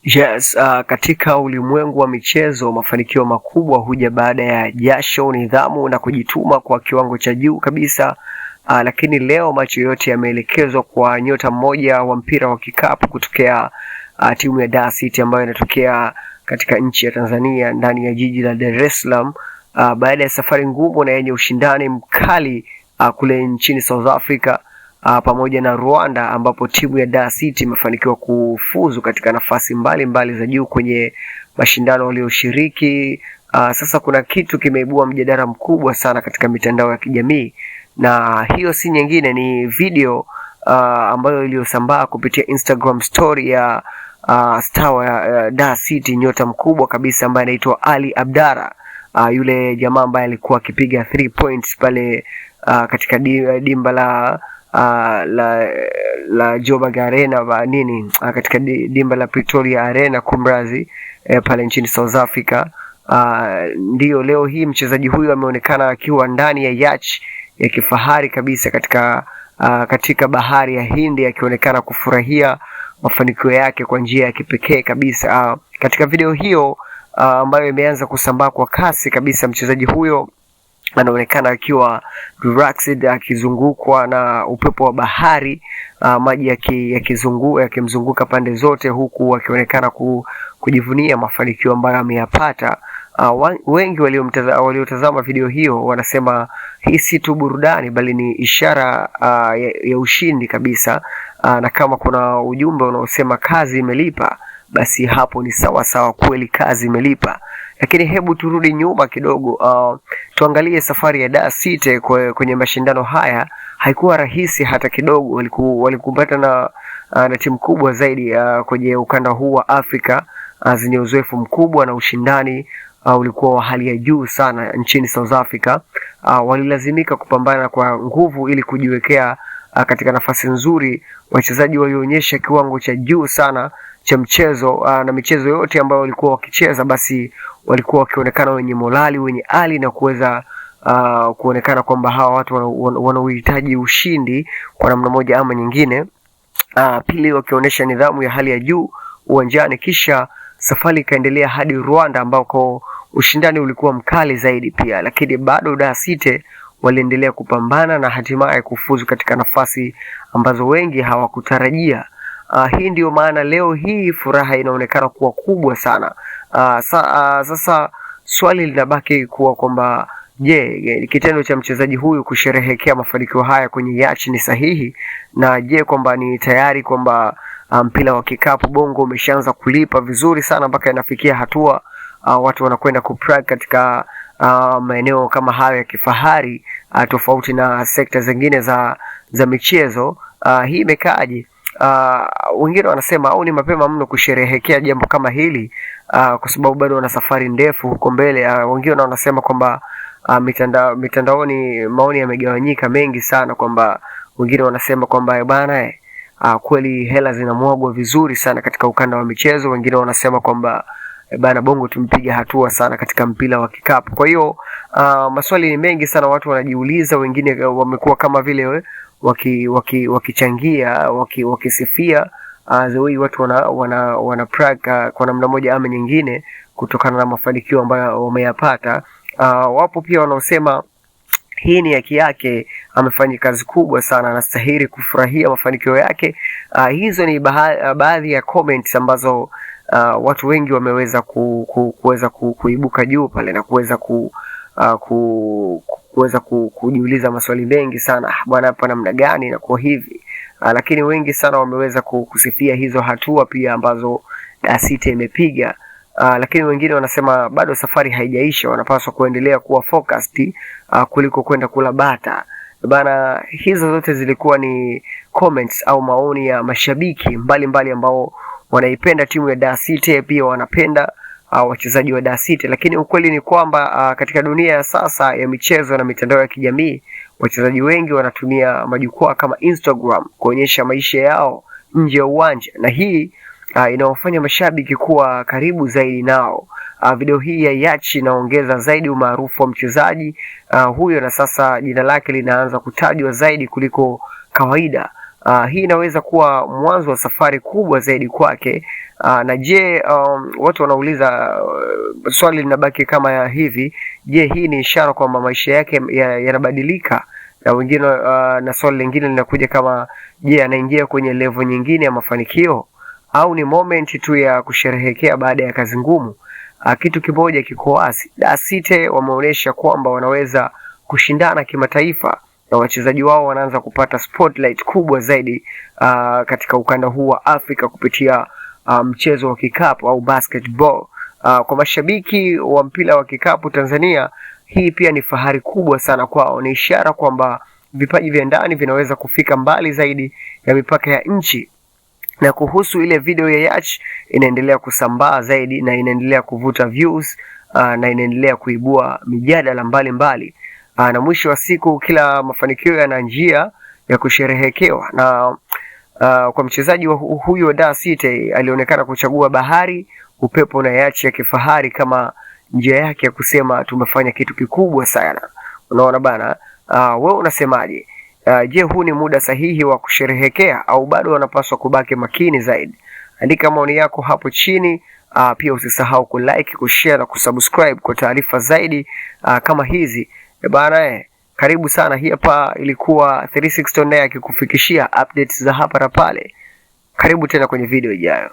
Yes, katika ulimwengu wa michezo mafanikio makubwa huja baada ya jasho, nidhamu na kujituma kwa kiwango cha juu kabisa. Lakini leo macho yote yameelekezwa kwa nyota mmoja wa mpira wa kikapu kutokea timu ya Dar City ambayo inatokea katika nchi ya Tanzania ndani ya jiji la Dar es Salaam, baada ya safari ngumu na yenye ushindani mkali kule nchini South Africa pamoja na Rwanda, ambapo timu ya Dar City imefanikiwa kufuzu katika nafasi mbalimbali za juu kwenye mashindano walioshiriki. Sasa kuna kitu kimeibua mjadala mkubwa sana katika mitandao ya kijamii, na hiyo si nyingine ni video ambayo iliyosambaa kupitia Instagram story ya star wa Dar City, nyota mkubwa kabisa ambaye anaitwa Ali Abdara, yule jamaa ambaye alikuwa akipiga 3 points pale katika dimba la Joburg Arena katika dimba la Pretoria Arena kumrazi pale nchini South Africa. Ndiyo leo hii mchezaji huyu ameonekana akiwa ndani ya yacht ya kifahari kabisa katika bahari ya Hindi, akionekana kufurahia mafanikio yake kwa njia ya kipekee kabisa. Katika video hiyo ambayo imeanza kusambaa kwa kasi kabisa, mchezaji huyo anaonekana akiwa relaxed, akizungukwa na upepo wa bahari, maji yakimzunguka pande zote, huku akionekana kujivunia mafanikio ambayo ameyapata. Wengi waliotazama video hiyo wanasema hii si tu burudani bali ni ishara ya ushindi kabisa, na kama kuna ujumbe unaosema kazi imelipa, basi hapo ni sawa sawa, kweli kazi imelipa. Lakini hebu turudi nyuma kidogo, tuangalie safari ya Dar City kwenye mashindano haya. Haikuwa rahisi hata kidogo. Walikumbana na timu kubwa zaidi kwenye ukanda huu wa Afrika zenye uzoefu mkubwa na ushindani ulikuwa wa hali ya juu sana nchini South Africa. Walilazimika kupambana kwa nguvu ili kujiwekea katika nafasi nzuri. Wachezaji walionyesha kiwango cha juu sana cha mchezo, na michezo yote ambayo walikuwa wakicheza basi walikuwa wakionekana wenye morali, wenye ali, na kuweza kuonekana kwamba hawa watu wanaohitaji ushindi kwa namna moja ama nyingine. Pili, wakionyesha nidhamu ya hali ya juu uwanjani. Kisha safari ikaendelea hadi Rwanda ambako ushindani ulikuwa mkali zaidi pia, lakini bado Dar City waliendelea kupambana na hatimaye kufuzu katika nafasi ambazo wengi hawakutarajia. Hii ndio maana leo hii furaha inaonekana kuwa kubwa sana. Sasa swali linabaki kuwa kwamba je, kitendo cha mchezaji huyu kusherehekea mafanikio haya kwenye yacht ni sahihi? Na je, kwamba ni tayari kwamba mpira wa kikapu bongo umeshaanza kulipa vizuri sana mpaka inafikia hatua watu wanakwenda kupractice katika maeneo kama hayo ya kifahari, tofauti na sekta zingine za michezo. Hii imekaaje? Wengine wanasema au ni mapema mno kusherehekea jambo kama hili, kwa sababu bado wana safari ndefu huko mbele. Wengine wanasema kwamba mitandaoni maoni yamegawanyika mengi sana, kwamba wengine wanasema kwamba bana kweli hela zinamwagwa vizuri sana katika ukanda wa michezo. Wengine wanasema kwamba bana bongo tumpiga hatua sana katika mpira wa kikapu. Kwa hiyo maswali ni mengi sana watu wanajiuliza. Wengine wamekuwa kama vile wakichangia wakisifia the watu wana practice kwa namna moja ama nyingine kutokana na mafanikio ambayo wameyapata. Wapo pia wanaosema hii ni haki yake, amefanya kazi kubwa sana, anastahili kufurahia mafanikio yake. Hizo ni baadhi ya comments ambazo watu wengi wameweza kuweza kuibuka juu pale na kuweza kujiuliza maswali mengi sana, bwana hapa namna gani na kwa hivi. Lakini wengi sana wameweza kusifia hizo hatua pia ambazo Dar City imepiga. Lakini wengine wanasema bado safari haijaisha, wanapaswa kuendelea kuwa focused kuliko kwenda kula bata bana. Hizo zote zilikuwa ni comments au maoni ya mashabiki mbalimbali ambao wanaipenda timu ya Dar City, pia wanapenda wachezaji wa Dar City. Lakini ukweli ni kwamba katika dunia ya sasa ya michezo na mitandao ya kijamii, wachezaji wengi wanatumia majukwaa kama Instagram kuonyesha maisha yao nje ya uwanja, na hii inawafanya mashabiki kuwa karibu zaidi nao. Video hii ya yacht inaongeza zaidi umaarufu wa mchezaji huyo, na sasa jina lake linaanza kutajwa zaidi kuliko kawaida. Hii inaweza kuwa mwanzo wa safari kubwa zaidi kwake, Na je, watu wanauliza, swali linabaki kama hivi, je, hii ni ishara kwamba maisha yake yanabadilika? Na wengine na swali lingine linakuja kama, je, anaingia kwenye level nyingine ya mafanikio au ni moment tu ya kusherehekea baada ya kazi ngumu? Kitu kimoja kiko wazi, Dar City wameonyesha kwamba wanaweza kushindana kimataifa na wachezaji wao wanaanza kupata spotlight kubwa zaidi katika ukanda huu wa Afrika kupitia mchezo wa kikapu au basketball. Kwa mashabiki wa mpira wa kikapu Tanzania, hii pia ni fahari kubwa sana kwao. Ni ishara kwamba vipaji vya ndani vinaweza kufika mbali zaidi ya mipaka ya nchi. Na kuhusu ile video ya Yach, inaendelea kusambaa zaidi na inaendelea kuvuta views na inaendelea kuibua mijadala mbalimbali. Na mwisho wa siku, kila mafanikio yana njia ya kusherehekewa, na kwa mchezaji huyu wa Dar City alionekana kuchagua bahari, upepo na yachi ya kifahari kama njia yake ya kusema tumefanya kitu kikubwa sana. Unaona bana, wewe unasemaje? Je, huu ni muda sahihi wa kusherehekea au bado wanapaswa kubaki makini zaidi? Andika maoni yako hapo chini. Pia usisahau kulike, kushare na kusubscribe kwa taarifa zaidi kama hizi. Bana, karibu sana. Hii hapa ilikuwa 360 On Air akikufikishia updates za hapa na pale. Karibu tena kwenye video ijayo.